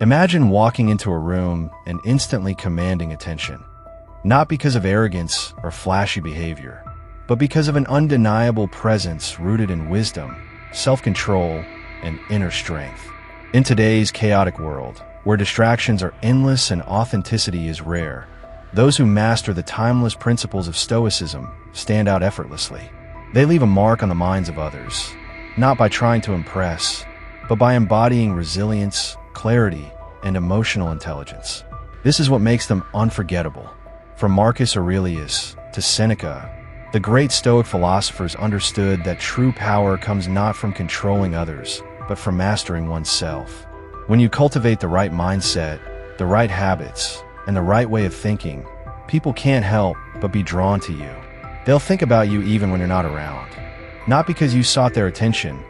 Imagine walking into a room and instantly commanding attention, not because of arrogance or flashy behavior, but because of an undeniable presence rooted in wisdom, self-control, and inner strength. In today's chaotic world, where distractions are endless and authenticity is rare, those who master the timeless principles of Stoicism stand out effortlessly. They leave a mark on the minds of others, not by trying to impress, but by embodying resilience, clarity, and emotional intelligence. This is what makes them unforgettable. From Marcus Aurelius to Seneca, the great Stoic philosophers understood that true power comes not from controlling others, but from mastering oneself. When you cultivate the right mindset, the right habits, and the right way of thinking, people can't help but be drawn to you. They'll think about you even when you're not around. Not because you sought their attention,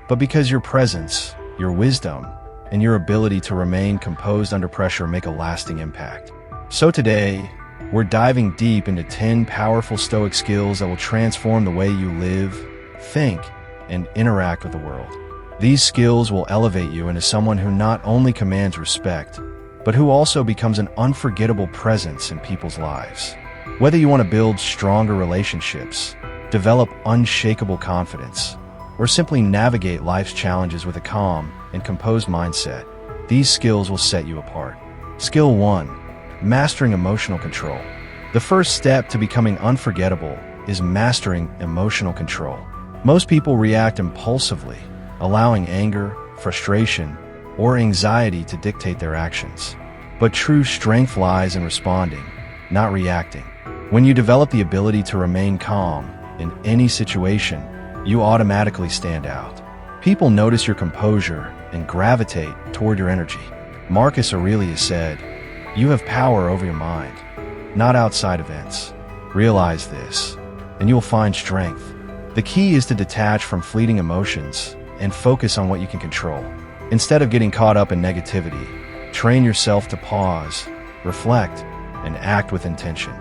but because your presence, your wisdom, and your ability to remain composed under pressure make a lasting impact. So today, we're diving deep into 10 powerful Stoic skills that will transform the way you live, think, and interact with the world. These skills will elevate you into someone who not only commands respect, but who also becomes an unforgettable presence in people's lives. Whether you want to build stronger relationships, develop unshakable confidence, or simply navigate life's challenges with a calm and composed mindset, these skills will set you apart. Skill 1. Mastering emotional control. The first step to becoming unforgettable is mastering emotional control. Most people react impulsively, allowing anger, frustration, or anxiety to dictate their actions. But true strength lies in responding, not reacting. When you develop the ability to remain calm in any situation, you automatically stand out. People notice your composure and gravitate toward your energy. Marcus Aurelius said, "You have power over your mind, not outside events. Realize this, and you will find strength." The key is to detach from fleeting emotions and focus on what you can control. Instead of getting caught up in negativity, train yourself to pause, reflect, and act with intention.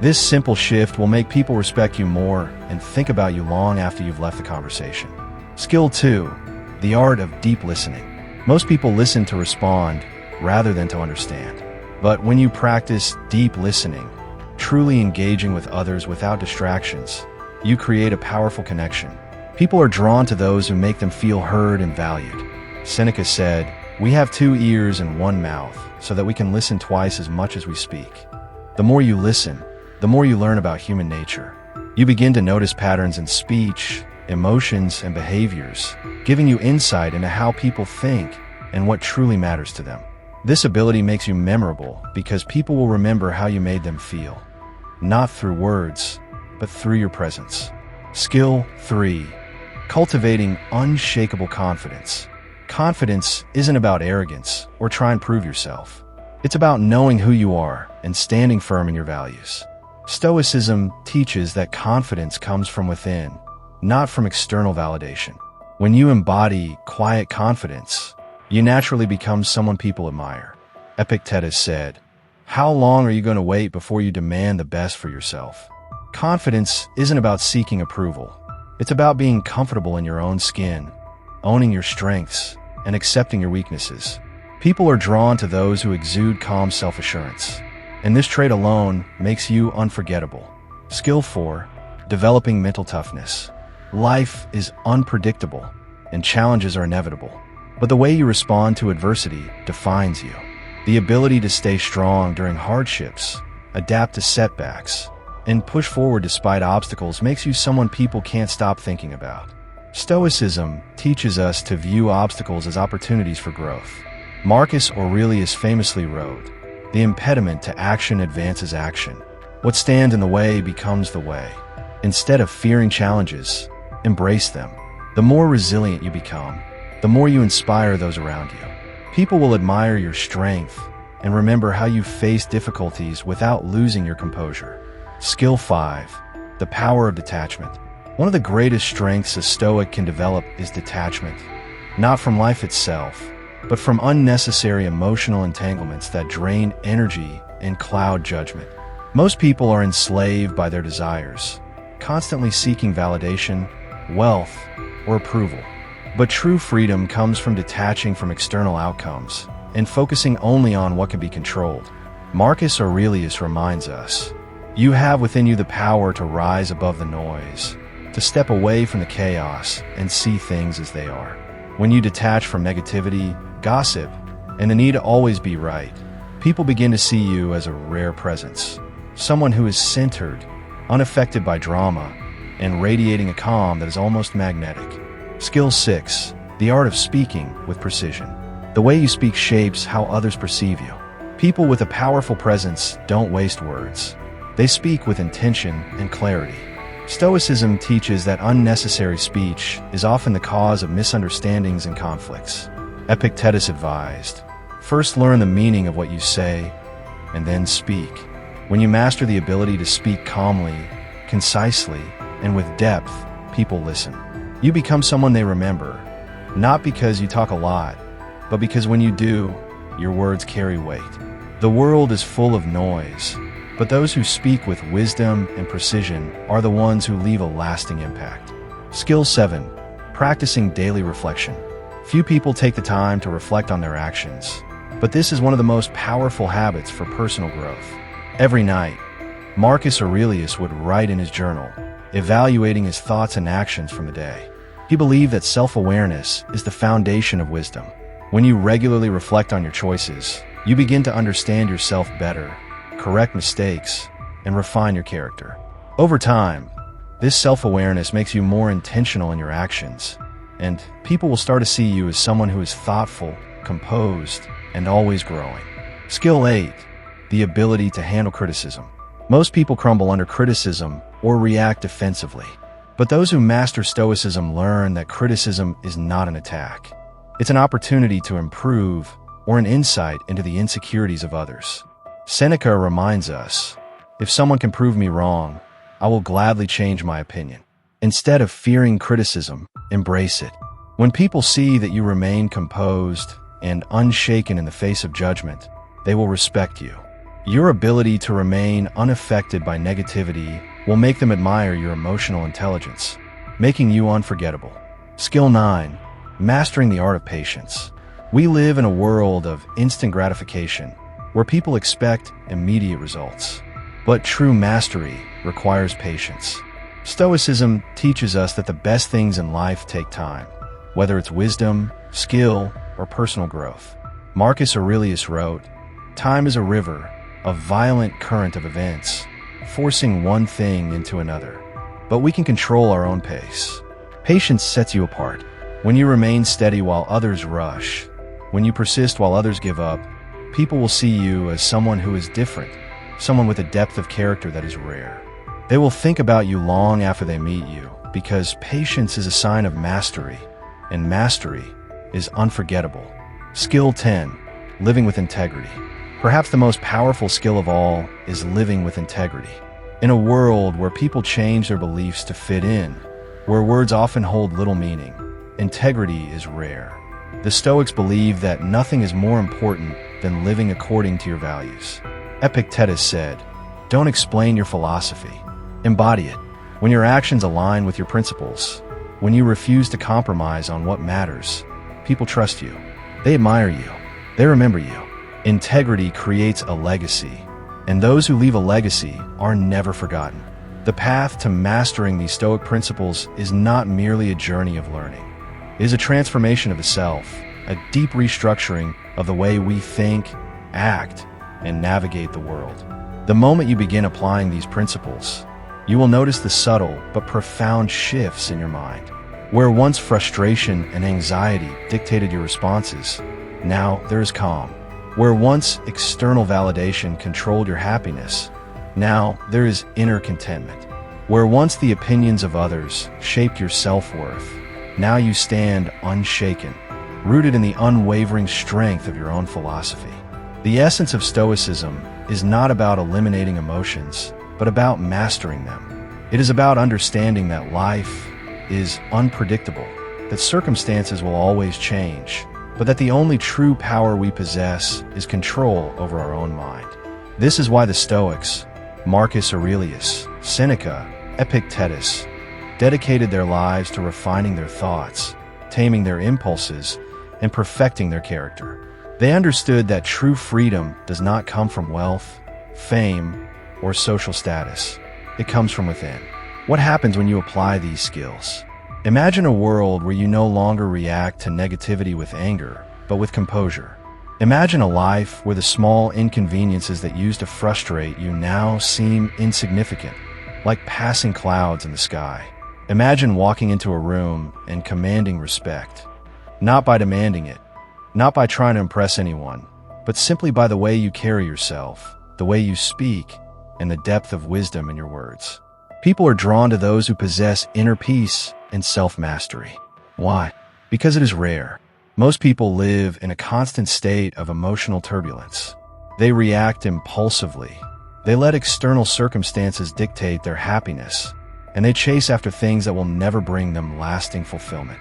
This simple shift will make people respect you more and think about you long after you've left the conversation. Skill 2. The art of deep listening. Most people listen to respond rather than to understand. But when you practice deep listening, truly engaging with others without distractions, you create a powerful connection. People are drawn to those who make them feel heard and valued. Seneca said, "We have 2 ears and 1 mouth, so that we can listen twice as much as we speak." The more you listen, the more you learn about human nature. You begin to notice patterns in speech, emotions, and behaviors, giving you insight into how people think and what truly matters to them. This ability makes you memorable because people will remember how you made them feel, not through words, but through your presence. Skill 3. Cultivating unshakable confidence. Confidence isn't about arrogance or trying to prove yourself. It's about knowing who you are and standing firm in your values. Stoicism teaches that confidence comes from within, not from external validation. When you embody quiet confidence, you naturally become someone people admire. Epictetus said, "How long are you going to wait before you demand the best for yourself?" Confidence isn't about seeking approval. It's about being comfortable in your own skin, owning your strengths, and accepting your weaknesses. People are drawn to those who exude calm self-assurance, and this trait alone makes you unforgettable. Skill 4. Developing mental toughness. Life is unpredictable, and challenges are inevitable. But the way you respond to adversity defines you. The ability to stay strong during hardships, adapt to setbacks, and push forward despite obstacles makes you someone people can't stop thinking about. Stoicism teaches us to view obstacles as opportunities for growth. Marcus Aurelius famously wrote, "The impediment to action advances action. What stands in the way becomes the way." Instead of fearing challenges, embrace them. The more resilient you become, the more you inspire those around you. People will admire your strength and remember how you face difficulties without losing your composure. Skill 5. The power of detachment. One of the greatest strengths a Stoic can develop is detachment, not from life itself, but from unnecessary emotional entanglements that drain energy and cloud judgment. Most people are enslaved by their desires, constantly seeking validation, wealth, or approval. But true freedom comes from detaching from external outcomes and focusing only on what can be controlled. Marcus Aurelius reminds us, "You have within you the power to rise above the noise, to step away from the chaos and see things as they are." When you detach from negativity, gossip, and the need to always be right, people begin to see you as a rare presence, someone who is centered, unaffected by drama, and radiating a calm that is almost magnetic. Skill 6. The art of speaking with precision. The way you speak shapes how others perceive you. People with a powerful presence don't waste words. They speak with intention and clarity. Stoicism teaches that unnecessary speech is often the cause of misunderstandings and conflicts. Epictetus advised, "First learn the meaning of what you say, and then speak." When you master the ability to speak calmly, concisely, and with depth, people listen. You become someone they remember, not because you talk a lot, but because when you do, your words carry weight. The world is full of noise, but those who speak with wisdom and precision are the ones who leave a lasting impact. Skill 7. Practicing daily reflection. Few people take the time to reflect on their actions, but this is one of the most powerful habits for personal growth. Every night, Marcus Aurelius would write in his journal, evaluating his thoughts and actions from the day. He believed that self-awareness is the foundation of wisdom. When you regularly reflect on your choices, you begin to understand yourself better, correct mistakes, and refine your character. Over time, this self-awareness makes you more intentional in your actions, and people will start to see you as someone who is thoughtful, composed, and always growing. Skill 8. The ability to handle criticism. Most people crumble under criticism or react defensively, but those who master Stoicism learn that criticism is not an attack. It's an opportunity to improve or an insight into the insecurities of others. Seneca reminds us, "If someone can prove me wrong, I will gladly change my opinion." Instead of fearing criticism, embrace it. When people see that you remain composed and unshaken in the face of judgment, they will respect you. Your ability to remain unaffected by negativity will make them admire your emotional intelligence, making you unforgettable. Skill 9. Mastering the art of patience. We live in a world of instant gratification, where people expect immediate results. But true mastery requires patience. Stoicism teaches us that the best things in life take time, whether it's wisdom, skill, or personal growth. Marcus Aurelius wrote, "Time is a river, a violent current of events, forcing one thing into another. But we can control our own pace." Patience sets you apart. When you remain steady while others rush, when you persist while others give up, people will see you as someone who is different, someone with a depth of character that is rare. They will think about you long after they meet you, because patience is a sign of mastery, and mastery is unforgettable. Skill 10. Living with integrity. Perhaps the most powerful skill of all is living with integrity. In a world where people change their beliefs to fit in, where words often hold little meaning, integrity is rare. The Stoics believe that nothing is more important than living according to your values. Epictetus said, "Don't explain your philosophy, embody it." When your actions align with your principles, when you refuse to compromise on what matters, people trust you. They admire you. They remember you. Integrity creates a legacy, and those who leave a legacy are never forgotten. The path to mastering these Stoic principles is not merely a journey of learning. It is a transformation of the self, a deep restructuring of the way we think, act, and navigate the world. The moment you begin applying these principles, you will notice the subtle but profound shifts in your mind. Where once frustration and anxiety dictated your responses, now there is calm. Where once external validation controlled your happiness, now there is inner contentment. Where once the opinions of others shaped your self-worth, now you stand unshaken, rooted in the unwavering strength of your own philosophy. The essence of Stoicism is not about eliminating emotions, but about mastering them. It is about understanding that life is unpredictable, that circumstances will always change, but that the only true power we possess is control over our own mind. This is why the Stoics, Marcus Aurelius, Seneca, Epictetus, dedicated their lives to refining their thoughts, taming their impulses, and perfecting their character. They understood that true freedom does not come from wealth, fame, or social status. It comes from within. What happens when you apply these skills? Imagine a world where you no longer react to negativity with anger, but with composure. Imagine a life where the small inconveniences that used to frustrate you now seem insignificant, like passing clouds in the sky. Imagine walking into a room and commanding respect, not by demanding it, not by trying to impress anyone, but simply by the way you carry yourself, the way you speak, and the depth of wisdom in your words. People are drawn to those who possess inner peace and self-mastery. Why? Because it is rare. Most people live in a constant state of emotional turbulence. They react impulsively. They let external circumstances dictate their happiness, and they chase after things that will never bring them lasting fulfillment.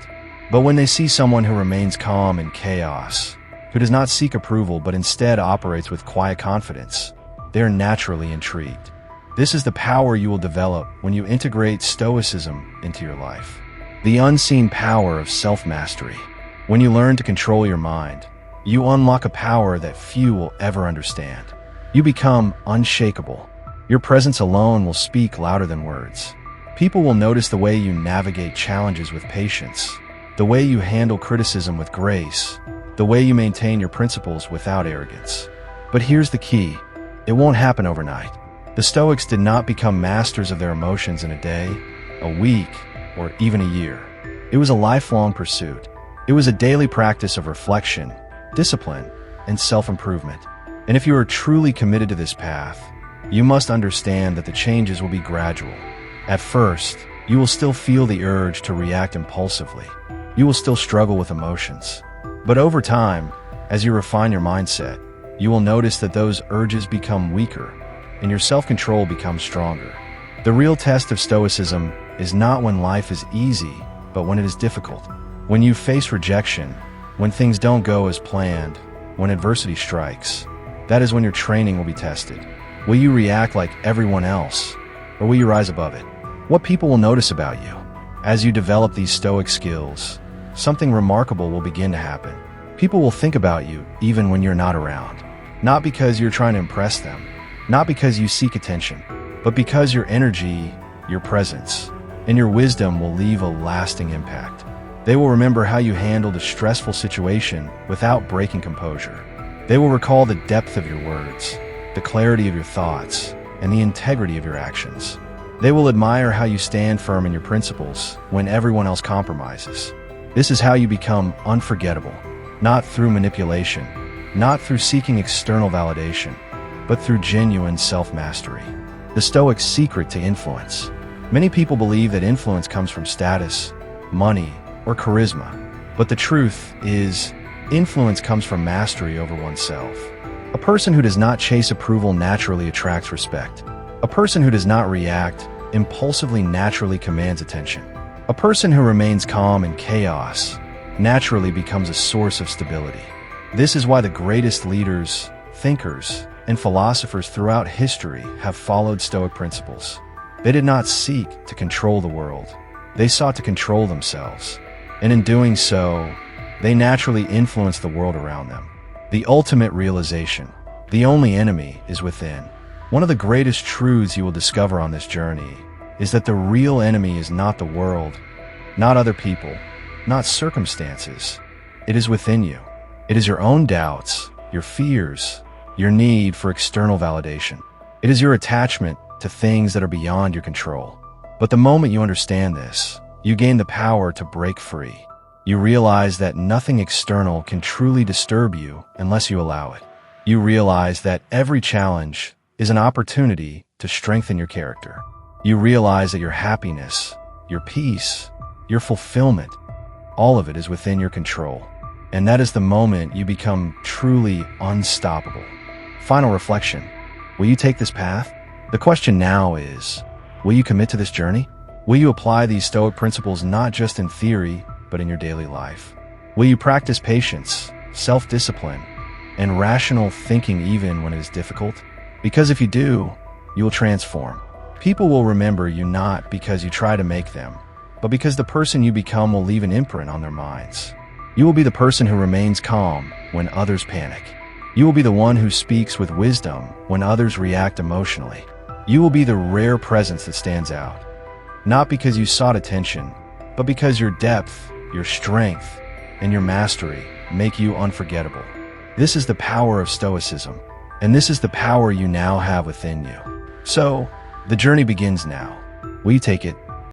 But when they see someone who remains calm in chaos, who does not seek approval but instead operates with quiet confidence, they are naturally intrigued. This is the power you will develop when you integrate Stoicism into your life. The unseen power of self-mastery. When you learn to control your mind, you unlock a power that few will ever understand. You become unshakable. Your presence alone will speak louder than words. People will notice the way you navigate challenges with patience, the way you handle criticism with grace, the way you maintain your principles without arrogance. But here's the key. It won't happen overnight. The Stoics did not become masters of their emotions in a day, a week, or even a year. It was a lifelong pursuit. It was a daily practice of reflection, discipline, and self-improvement. And if you are truly committed to this path, you must understand that the changes will be gradual. At first, you will still feel the urge to react impulsively. You will still struggle with emotions. But over time, as you refine your mindset, you will notice that those urges become weaker and your self-control becomes stronger. The real test of Stoicism is not when life is easy, but when it is difficult. When you face rejection, when things don't go as planned, when adversity strikes, that is when your training will be tested. Will you react like everyone else, or will you rise above it? What people will notice about you? As you develop these Stoic skills, something remarkable will begin to happen. People will think about you even when you're not around. Not because you're trying to impress them, not because you seek attention, but because your energy, your presence, and your wisdom will leave a lasting impact. They will remember how you handled a stressful situation without breaking composure. They will recall the depth of your words, the clarity of your thoughts, and the integrity of your actions. They will admire how you stand firm in your principles when everyone else compromises. This is how you become unforgettable, not through manipulation, not through seeking external validation, but through genuine self-mastery. The Stoics' secret to influence. Many people believe that influence comes from status, money, or charisma. But the truth is, influence comes from mastery over oneself. A person who does not chase approval naturally attracts respect. A person who does not react impulsively naturally commands attention. A person who remains calm in chaos naturally becomes a source of stability. This is why the greatest leaders, thinkers, and philosophers throughout history have followed Stoic principles. They did not seek to control the world. They sought to control themselves. And in doing so, they naturally influenced the world around them. The ultimate realization, the only enemy is within. One of the greatest truths you will discover on this journey is that the real enemy is not the world, not other people, not circumstances. It is within you. It is your own doubts, your fears, your need for external validation. It is your attachment to things that are beyond your control. But the moment you understand this, you gain the power to break free. You realize that nothing external can truly disturb you unless you allow it. You realize that every challenge is an opportunity to strengthen your character. You realize that your happiness, your peace, your fulfillment, all of it is within your control. And that is the moment you become truly unstoppable. Final reflection. Will you take this path? The question now is, will you commit to this journey? Will you apply these Stoic principles not just in theory, but in your daily life? Will you practice patience, self-discipline, and rational thinking even when it is difficult? Because if you do, you will transform. People will remember you not because you try to make them, but because the person you become will leave an imprint on their minds. You will be the person who remains calm when others panic. You will be the one who speaks with wisdom when others react emotionally. You will be the rare presence that stands out, not because you sought attention, but because your depth, your strength, and your mastery make you unforgettable. This is the power of Stoicism, and this is the power you now have within you. So, the journey begins now. We take it